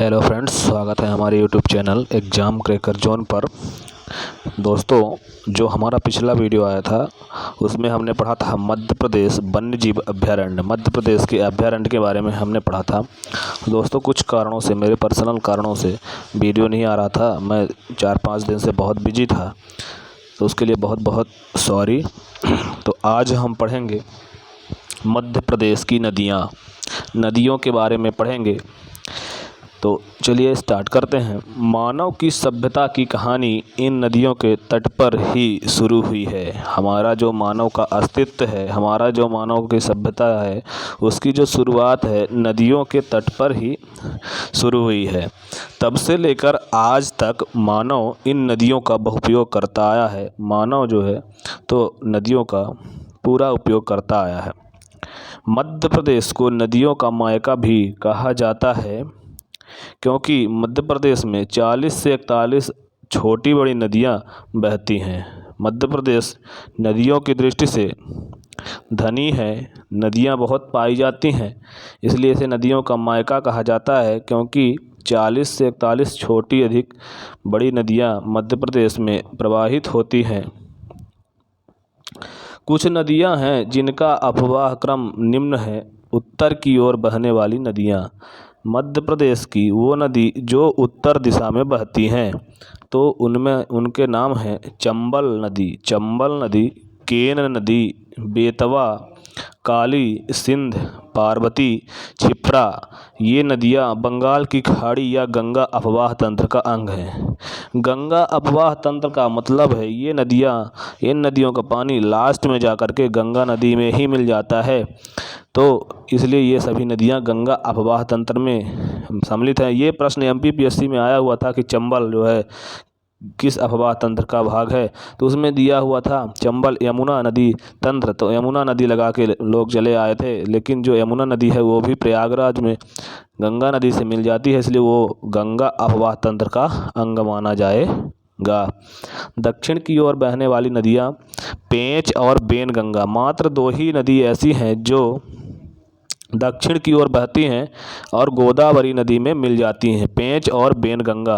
Hello friends, स्वागत है हमारे YouTube channel exam cracker zone पर। दोस्तों, जो हमारा पिछला वीडियो आया था उसमें हमने पढ़ा था मध्य प्रदेश वन्य जीव अभ्यारण्य। मध्य प्रदेश के अभ्यारण्य के बारे में हमने पढ़ा था। दोस्तों, कुछ कारणों से, मेरे पर्सनल कारणों से वीडियो नहीं आ रहा था। मैं 4-5 दिन से बहुत बिजी था, तो उसके लिए बहुत बहुत सॉरी। तो आज हम पढ़ेंगे मध्य प्रदेश की नदियों के बारे में पढ़ेंगे। तो चलिए स्टार्ट करते हैं। मानव की सभ्यता की कहानी इन नदियों के तट पर ही शुरू हुई है। हमारा जो मानव का अस्तित्व है, हमारा जो मानव की सभ्यता है, उसकी जो शुरुआत है नदियों के तट पर ही शुरू हुई है। तब से लेकर आज तक मानव इन नदियों का बहुपयोग करता आया है। मानव जो है तो नदियों का पूरा उपयोग करता आया है। मध्य प्रदेश को नदियों का मायका भी कहा जाता है, क्योंकि मध्य प्रदेश में 40 से 41 छोटी बड़ी नदियां बहती हैं। मध्य प्रदेश नदियों की दृष्टि से धनी है। नदियां बहुत पाई जाती हैं, इसलिए इसे नदियों का मायका कहा जाता है, क्योंकि 40 से 41 छोटी अधिक बड़ी नदियां मध्य प्रदेश में प्रवाहित होती हैं। कुछ नदियां हैं जिनका अफवाह क्रम निम्न है। उत्तर की ओर बहने वाली नदियां। मध्य प्रदेश की वो नदी जो उत्तर दिशा में बहती हैं, तो उनमें उनके नाम हैं चंबल नदी, केन नदी, बेतवा, काली, सिंध, पार्वती, क्षिप्रा। ये नदियाँ बंगाल की खाड़ी या गंगा अपवाह तंत्र का अंग हैं। गंगा अपवाह तंत्र का मतलब है इन नदियों का पानी लास्ट में जाकर के गंगा नदी में ही मिल जाता है, तो इसलिए ये सभी नदियाँ गंगा अपवाह तंत्र में सम्मिलित हैं। ये प्रश्न MPPSC में आया हुआ था कि चंबल जो है किस अपवाह तंत्र का भाग है, तो उसमें दिया हुआ था चंबल यमुना नदी तंत्र। तो यमुना नदी लगा के लोग चले आए थे, लेकिन जो यमुना नदी है वो भी प्रयागराज में गंगा नदी से मिल जाती है, इसलिए वो गंगा अपवाह तंत्र का अंग माना जाएगा। दक्षिण की ओर बहने वाली नदियाँ पेंच और बेनगंगा। मात्र 2 ही नदी ऐसी हैं जो दक्षिण की ओर बहती हैं और गोदावरी नदी में मिल जाती हैं, पेंच और बेनगंगा।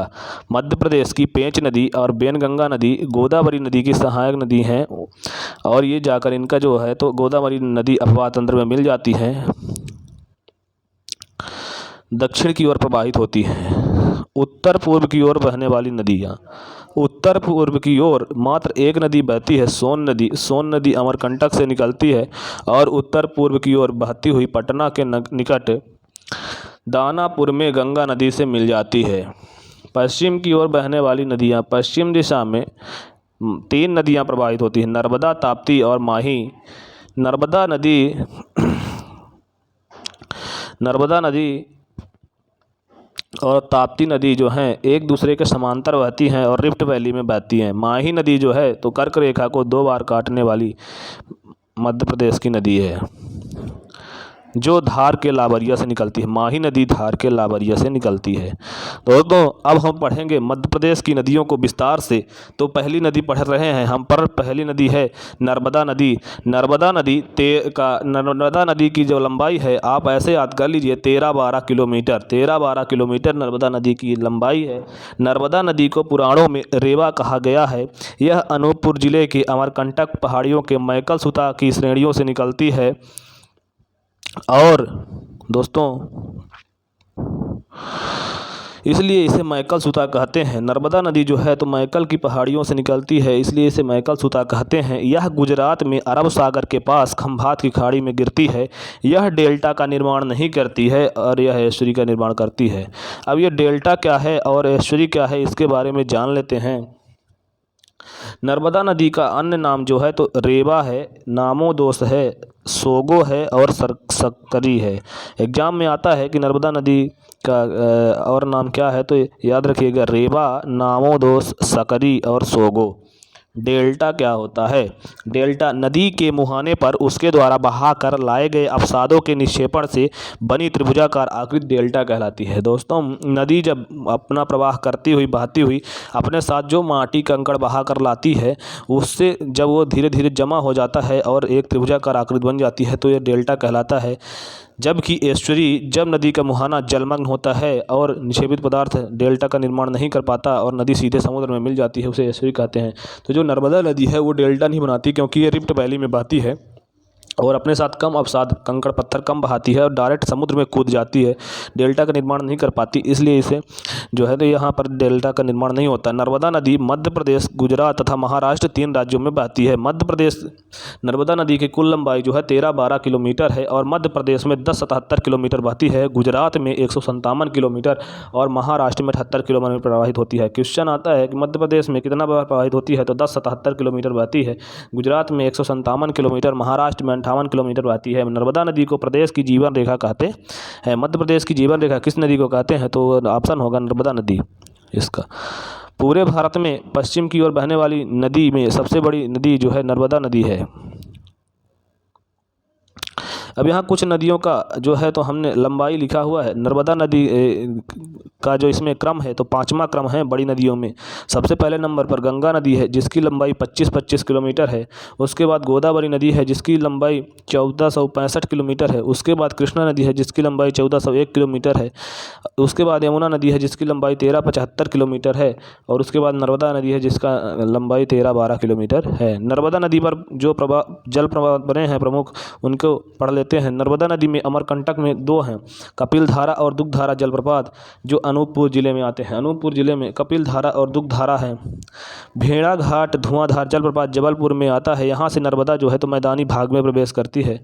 मध्य प्रदेश की पेंच नदी और बेनगंगा नदी गोदावरी नदी की सहायक नदी हैं, और ये जाकर इनका जो है तो गोदावरी नदी अपवाह तंत्र में मिल जाती है, दक्षिण की ओर प्रवाहित होती हैं। उत्तर पूर्व की ओर बहने वाली नदियाँ। उत्तर पूर्व की ओर मात्र एक नदी बहती है, सोन नदी अमरकंटक से निकलती है और उत्तर पूर्व की ओर बहती हुई पटना के निकट दानापुर में गंगा नदी से मिल जाती है। पश्चिम की ओर बहने वाली नदियाँ। पश्चिम दिशा में 3 नदियाँ प्रवाहित होती हैं, नर्मदा, ताप्ती और माही। नर्मदा नदी और ताप्ती नदी जो हैं एक दूसरे के समांतर बहती हैं और रिफ्ट वैली में बहती हैं। माही नदी जो है तो कर्क रेखा को 2 बार काटने वाली मध्य प्रदेश की नदी है, जो धार के लाबरिया से निकलती है। माही नदी धार के लाबरिया से निकलती है। दोस्तों, अब हम पढ़ेंगे मध्य प्रदेश की नदियों को विस्तार से। तो पहली नदी पढ़ रहे हैं हम, पर पहली नदी है नर्मदा नदी। नर्मदा नदी की जो लंबाई है, आप ऐसे याद कर लीजिए, 13-12 किलोमीटर नर्मदा नदी की लंबाई है। नर्मदा नदी को पुराणों में रेवा कहा गया है। यह अनूपपुर जिले के अमरकंटक पहाड़ियों के मैकल सुता की श्रेणियों से निकलती है। और दोस्तों, इसलिए इसे मैकल सुता कहते हैं। नर्मदा नदी जो है तो मैकल की पहाड़ियों से निकलती है, इसलिए इसे मैकल सुता कहते हैं। यह गुजरात में अरब सागर के पास खंभात की खाड़ी में गिरती है। यह डेल्टा का निर्माण नहीं करती है और यह एस्चुरी का निर्माण करती है। अब ये डेल्टा क्या है और एस्चुरी क्या है, इसके बारे में जान लेते हैं। नर्मदा नदी का अन्य नाम जो है तो रेवा है, नामोदोस है, सोगो है और सकरी है। एग्जाम में आता है कि नर्मदा नदी का और नाम क्या है, तो याद रखिएगा रेवा, नामोदोस, सकरी और सोगो। डेल्टा क्या होता है? डेल्टा नदी के मुहाने पर उसके द्वारा बहा कर लाए गए अवसादों के निक्षेपण से बनी त्रिभुजाकार आकृति डेल्टा कहलाती है। दोस्तों, नदी जब अपना प्रवाह करती हुई बहती हुई अपने साथ जो माटी कंकड़ बहा कर लाती है, उससे जब वो धीरे धीरे जमा हो जाता है और एक त्रिभुजाकार आकृति बन जाती है, तो यह डेल्टा कहलाता है। जबकि एस्चुरी जब नदी का मुहाना जलमग्न होता है और निक्षेपित पदार्थ डेल्टा का निर्माण नहीं कर पाता और नदी सीधे समुद्र में मिल जाती है, उसे एस्चुरी कहते हैं। तो जो नर्मदा नदी है वो डेल्टा नहीं बनाती, क्योंकि ये रिफ्ट वैली में बहती है और अपने साथ कम अवसाद कंकड़ पत्थर कम बहाती है और डायरेक्ट समुद्र में कूद जाती है, डेल्टा का निर्माण नहीं कर पाती, इसलिए इसे जो है तो यहाँ पर डेल्टा का निर्माण नहीं होता। नर्मदा नदी मध्य प्रदेश, गुजरात तथा महाराष्ट्र 3 राज्यों में बहती है। मध्य प्रदेश नर्मदा नदी की कुल लंबाई जो है 13-12 किलोमीटर है और मध्य प्रदेश में 10-77 किलोमीटर बहती है, गुजरात में 157 किलोमीटर और महाराष्ट्र में 78 किलोमीटर प्रवाहित होती है। क्वेश्चन आता है कि मध्य प्रदेश में कितना प्रवाहित होती है, तो 10-77 किलोमीटर बहती है, गुजरात में 157 किलोमीटर, महाराष्ट्र में 58 किलोमीटर बहती है। नर्मदा नदी को प्रदेश की जीवन रेखा कहते हैं। मध्य प्रदेश की जीवन रेखा किस नदी को कहते हैं, तो ऑप्शन होगा नर्मदा नदी इसका। पूरे भारत में पश्चिम की ओर बहने वाली नदी में सबसे बड़ी नदी जो है नर्मदा नदी है। अब यहाँ कुछ नदियों का जो है तो हमने लंबाई लिखा हुआ है। नर्मदा नदी का जो इसमें क्रम है तो 5वां क्रम है बड़ी नदियों में। सबसे पहले नंबर पर गंगा नदी है जिसकी लंबाई 25-25 किलोमीटर है। उसके बाद गोदावरी नदी है जिसकी लंबाई 1465 किलोमीटर है। उसके बाद कृष्णा नदी है जिसकी लंबाई 1401 किलोमीटर है। उसके बाद यमुना नदी है जिसकी लंबाई 1375 किलोमीटर है और उसके बाद नर्मदा नदी है जिसका लंबाई 1312 किलोमीटर है। नर्मदा नदी पर जो जल प्रवाह बने हैं प्रमुख, उनको पढ़ लेते हैं। नर्मदा नदी में अमरकंटक में 2 हैं, कपिलधारा और दुग्धधारा जलप्रपात, जो अनूपपुर जिले में आते हैं। अनूपपुर जिले में कपिलधारा और दुग्धधारा है। भेड़ाघाट धुआंधार जलप्रपात जबलपुर में आता है। यहाँ से नर्मदा जो है तो मैदानी भाग में प्रवेश करती है।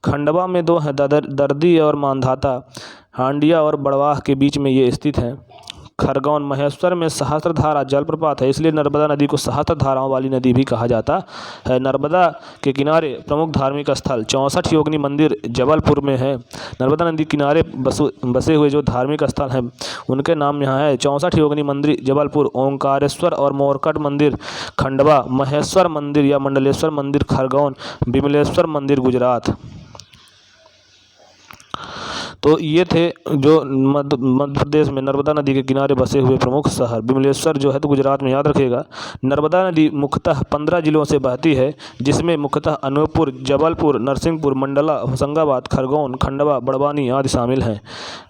खंडवा में 2 हैं, दर्दी और मांधाता, हांडिया और बड़वाह के बीच में ये स्थित हैं। खरगोन महेश्वर में सहस्त्रधारा जलप्रपात है, इसलिए नर्मदा नदी को सहस्त्रधाराओं वाली नदी भी कहा जाता है। नर्मदा के किनारे प्रमुख धार्मिक स्थल 64 योगिनी मंदिर जबलपुर में है। नर्मदा नदी किनारे बसे हुए जो धार्मिक स्थल हैं उनके नाम यहाँ है 64 योगिनी मंदिर जबलपुर, ओंकारेश्वर और मोरकट मंदिर खंडवा, महेश्वर मंदिर या मंडलेश्वर मंदिर खरगोन, विमलेश्वर मंदिर गुजरात। तो ये थे जो मध्य प्रदेश में नर्मदा नदी के किनारे बसे हुए प्रमुख शहर। विमलेश्वर जो है तो गुजरात में, याद रखिएगा। नर्मदा नदी मुख्यतः 15 जिलों से बहती है, जिसमें मुख्यतः अनूपपुर, जबलपुर, नरसिंहपुर, मंडला, होशंगाबाद, खरगोन, खंडवा, बड़वानी आदि शामिल हैं।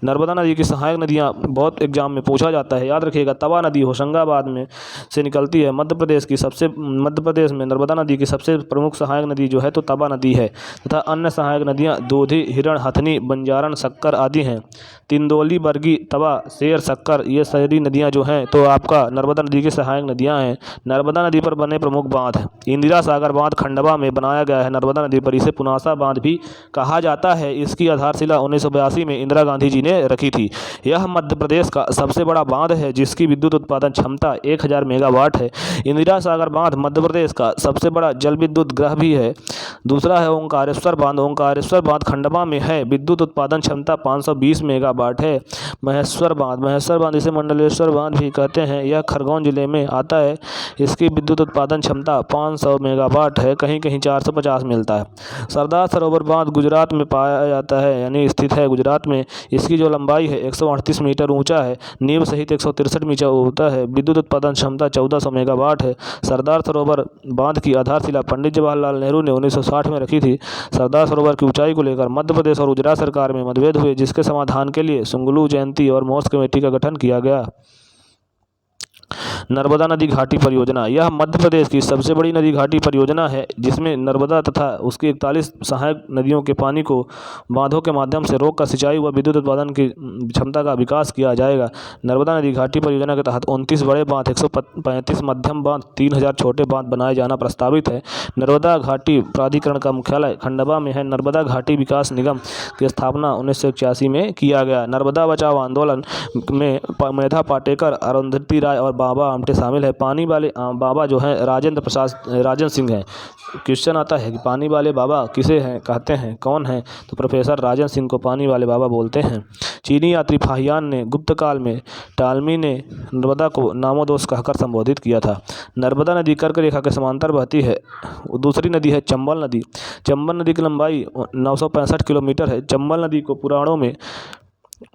नर्मदा नदी की सहायक नदियाँ बहुत एग्जाम में पूछा जाता है, याद रखिएगा। तवा नदी होशंगाबाद में से निकलती है। मध्य प्रदेश में नर्मदा नदी की सबसे प्रमुख सहायक नदी जो है तो तवा नदी है तथा अन्य सहायक नदियाँ दूधी, हिरण, हथनी, बंजारण, शक्कर आदि हैं। तिंदोली, बरगी, तवा, शेर, शक्कर ये सारी नदियां जो हैं तो आपका नर्मदा नदी की सहायक नदियां हैं। नर्मदा नदी पर बने प्रमुख बांध, इंदिरा सागर बांध खंडवा में बनाया गया है नर्मदा नदी पर, इसे पुनासा बांध भी कहा जाता है। इसकी आधारशिला 1982 में इंदिरा गांधी जी ने रखी थी। यह मध्य प्रदेश का सबसे बड़ा बांध है जिसकी विद्युत उत्पादन क्षमता 1000 मेगावाट है। इंदिरा सागर बांध मध्य प्रदेश का सबसे बड़ा जल विद्युत ग्रह भी है। दूसरा है ओंकारेश्वर बांध। ओंकारेश्वर बांध खंडवा में है, विद्युत उत्पादन क्षमता 520 मेगावाट है। महेश्वर बांध इसे मंडलेश्वर बांध भी कहते हैं, यह खरगोन जिले में आता है। इसकी विद्युत उत्पादन क्षमता 500 मेगावाट है, कहीं कहीं 450 मिलता है। सरदार सरोवर बांध गुजरात में पाया जाता है, यानी स्थित है गुजरात में। इसकी जो लंबाई है 138 मीटर ऊंचा है, नींव सहित 163 मीटर होता है। विद्युत उत्पादन क्षमता 1400 मेगावाट है। सरदार सरोवर बांध की आधारशिला पंडित जवाहरलाल नेहरू ने 1960 में रखी थी। सरदार सरोवर की ऊंचाई को लेकर मध्य प्रदेश और गुजरात सरकार में मतभेद हुए, जिसके समाधान के लिए सुंगलू जयंती और मोर्स कमेटी का गठन किया गया। नर्मदा नदी घाटी परियोजना, यह मध्य प्रदेश की सबसे बड़ी नदी घाटी परियोजना है, जिसमें नर्मदा तथा उसकी 41 सहायक नदियों के पानी को बांधों के माध्यम से रोककर सिंचाई व विद्युत उत्पादन की क्षमता का विकास किया जाएगा। नर्मदा नदी घाटी परियोजना के तहत 29 बड़े बांध, 135 मध्यम बांध, 3000 छोटे बांध बनाए जाना प्रस्तावित है। नर्मदा घाटी प्राधिकरण का मुख्यालय खंडवा में है। नर्मदा घाटी विकास निगम की स्थापना 1981 में किया गया। नर्मदा बचाओ आंदोलन में मेधा पाटेकर, अरुंधति राय और बाबा आमटे शामिल है। पानी वाले बाबा जो हैं राजन सिंह हैं। क्वेश्चन आता है कि पानी वाले बाबा किसे हैं कहते हैं, कौन हैं, तो प्रोफेसर राजन सिंह को पानी वाले बाबा बोलते हैं। चीनी यात्री फाहियान ने गुप्त काल में टालमी ने नर्मदा को नामोदोष कहकर संबोधित किया था। नर्मदा नदी कर्क रेखा के समांतर बहती है। दूसरी नदी है चंबल नदी। चंबल नदी की लंबाई 965 किलोमीटर है। चंबल नदी को पुराणों में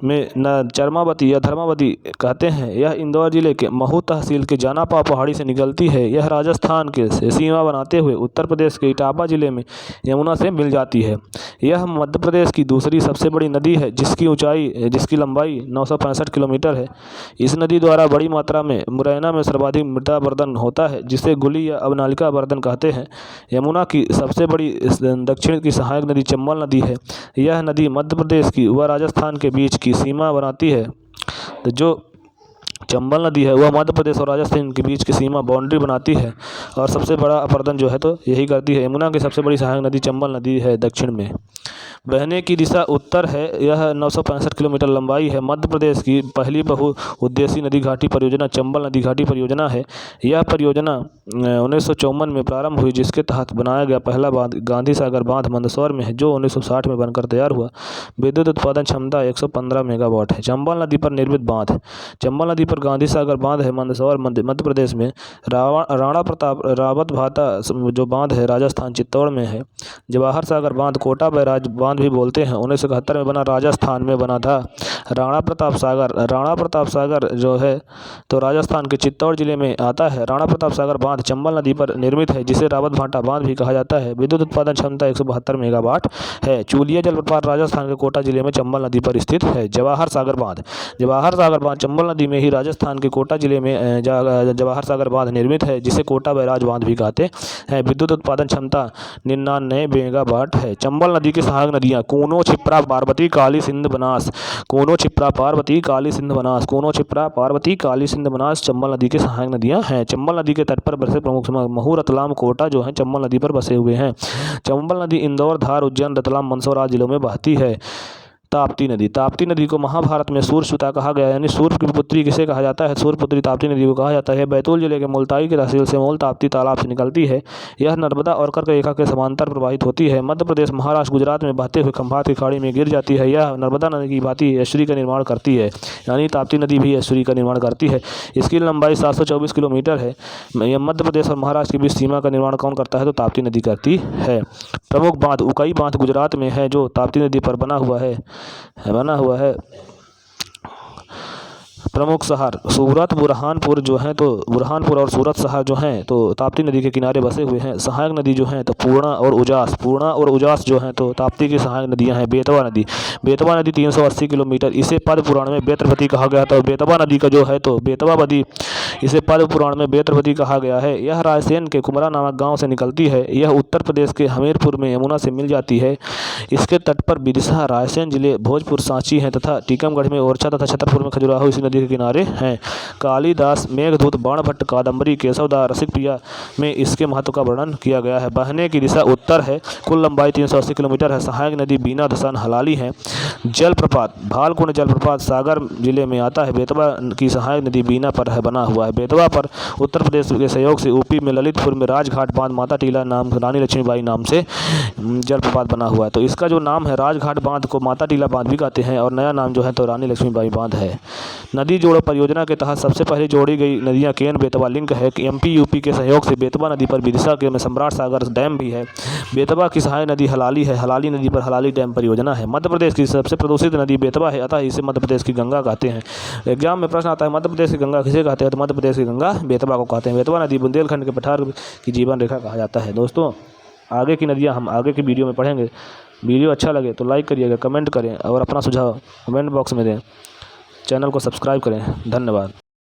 में न चरमावती या धर्मावती कहते हैं। यह इंदौर जिले के महू तहसील के जानापा पहाड़ी से निकलती है। यह राजस्थान के से सीमा बनाते हुए उत्तर प्रदेश के इटावा जिले में यमुना से मिल जाती है। यह मध्य प्रदेश की दूसरी सबसे बड़ी नदी है, जिसकी लंबाई 965 किलोमीटर है। इस नदी द्वारा बड़ी मात्रा में मुरैना में सर्वाधिक मृदा अपरदन होता है, जिसे गुली या अवनालिका अपरदन कहते हैं। यमुना की सबसे बड़ी दक्षिण की सहायक नदी चंबल नदी है। यह नदी मध्य प्रदेश की व राजस्थान के बीच की सीमा बनाती है। तो जो चंबल नदी है वह मध्य प्रदेश और राजस्थान के बीच की सीमा बाउंड्री बनाती है और सबसे बड़ा अपरदन जो है तो यही करती है। यमुना की सबसे बड़ी सहायक नदी चंबल नदी है दक्षिण में। बहने की दिशा उत्तर है। यह 965 किलोमीटर लंबाई है। मध्य प्रदेश की पहली बहुउद्देशीय नदी घाटी परियोजना चंबल नदी घाटी परियोजना है। यह परियोजना 1954 में प्रारंभ हुई, जिसके तहत बनाया गया पहला बांध गांधी सागर बांध मंदसौर में है, जो 1960 में बनकर तैयार हुआ। विद्युत उत्पादन क्षमता 115 मेगावाट है। चंबल नदी पर निर्मित बांध। चंबल नदी पर गांधी सागर बांध है मंदसौर मध्य प्रदेश में। राणा प्रताप रावत भाता जो बांध है राजस्थान चित्तौड़ में है। जवाहर सागर बांध कोटा बैराज बांध भी बोलते हैं, 1971 में बना, राजस्थान में बना था। राणा प्रताप सागर जो है तो राजस्थान के चित्तौड़ जिले में आता है। राणा प्रताप सागर बांध चंबल नदी पर निर्मित है, जिसे रावत भाटा बांध भी कहा जाता है। विद्युत उत्पादन क्षमता 172 मेगावाट है। चूलिया जलप्रपात राजस्थान के कोटा जिले में चंबल नदी पर स्थित है। जवाहर सागर बांध चंबल नदी में ही राजस्थान के कोटा जिले में जवाहर सागर बांध निर्मित है, जिसे कोटा बैराज बांध भी कहते हैं। विद्युत उत्पादन क्षमता 99 मेगावाट है। चंबल नदी की सहायक नदियाँ कूनो छिप्रा पार्वती काली सिंध बनास। कूनो छिप्रा पार्वती काली सिंध बनास चंबल नदी की सहायक नदियाँ हैं। चंबल नदी के तट पर बसे प्रमुख महू रतलाम कोटा जो है चंबल नदी पर बसे हुए हैं। चंबल नदी इंदौर धार उज्जैन रतलाम मंदसौर आदि जिलों में बहती है। ताप्ती नदी को महाभारत में सूर्यसुता कहा गया, यानी सूर्य की पुत्री किसे कहा जाता है? सूर्यपुत्री ताप्ती नदी को कहा जाता है। बैतूल जिले के मुल्ताई की तहसील से मूल ताप्ती तालाब से निकलती है। यह नर्मदा और कर्क रेखा के समांतर प्रवाहित होती है। मध्य प्रदेश, महाराष्ट्र, गुजरात में बहते हुए खंभात की खाड़ी में गिर जाती है। यह नर्मदा नदी की भांति एस्चुरी का निर्माण करती है, यानी ताप्ती नदी भी एस्चुरी का निर्माण करती है। इसकी लंबाई 724 किलोमीटर है। यह मध्य प्रदेश और महाराष्ट्र के बीच सीमा का निर्माण कौन करता है? तो ताप्ती नदी करती है। प्रमुख बांध उकाई बांध गुजरात में है, जो ताप्ती नदी पर बना हुआ है। प्रमुख शहर सूरत, बुरहानपुर जो है तो बुरहानपुर और सूरत शहर जो हैं तो ताप्ती नदी के किनारे बसे हुए हैं। सहायक नदी जो है तो पूर्णा और उजास जो है तो ताप्ती की सहायक नदियां हैं। बेतवा नदी 380 किलोमीटर। इसे पद्म पुराण में बेत्रवती कहा गया था। बेतवा नदी का जो है तो बेतवा नदी इसे पद्म पुराण में बेत्रवती कहा गया है। यह रायसेन के कुमरा नामक गाँव से निकलती है। यह उत्तर प्रदेश के हमीरपुर में यमुना से मिल जाती है। इसके तट पर विदिशा, रायसेन जिले, भोजपुर, सांची हैं तथा टीकमगढ़ में ओरछा तथा छतरपुर में खजुराहो इसी नदी के किनारे हैं। कालिदास, मेघदूत, बाणभट्ट, कादम्बरी, केशवदास, रसिकप्रिया में इसके महत्व का वर्णन किया गया है। बहने की दिशा उत्तर है। कुल लंबाई 380 किलोमीटर है। सहायक नदी बीना, धसन, हलाली है। जलप्रपात भालकुंड जलप्रपात सागर जिले में आता है। बेतवा की सहायक नदी बीना पर है बना हुआ है। बेतवा पर उत्तर प्रदेश के सहयोग से यूपी में ललितपुर में राजघाट बांध माता टीला नाम रानी लक्ष्मीबाई नाम से जलप्रपात बना हुआ है। तो इसका जो नाम है राजघाट बांध को माता टीला बांध भी कहते हैं और नया नाम जो है तो रानी लक्ष्मीबाई बांध है। नदी जोड़ो परियोजना के तहत सबसे पहले जोड़ी गई नदियां केन बेतवा लिंक है। एमपी यूपी के सहयोग से बेतवा नदी पर विदिशा के में सम्राट सागर डैम भी है। बेतवा की सहायक नदी हलाली है। हलाली नदी पर हलाली डैम परियोजना है। मध्य प्रदेश की सबसे प्रदूषित नदी बेतवा है, अतः इसे मध्य प्रदेश की गंगा कहते हैं। एग्जाम में प्रश्न आता है मध्य प्रदेश की गंगा किसे कहते हैं? तो मध्य प्रदेश की गंगा बेतवा को कहते हैं। बेतवा नदी बुंदेलखंड के पठार की जीवन रेखा कहा जाता है। दोस्तों, आगे की नदियाँ हम आगे की वीडियो में पढ़ेंगे। वीडियो अच्छा लगे तो लाइक करिएगा, कमेंट करें और अपना सुझाव कमेंट बॉक्स में दें। चैनल को सब्सक्राइब करें। धन्यवाद।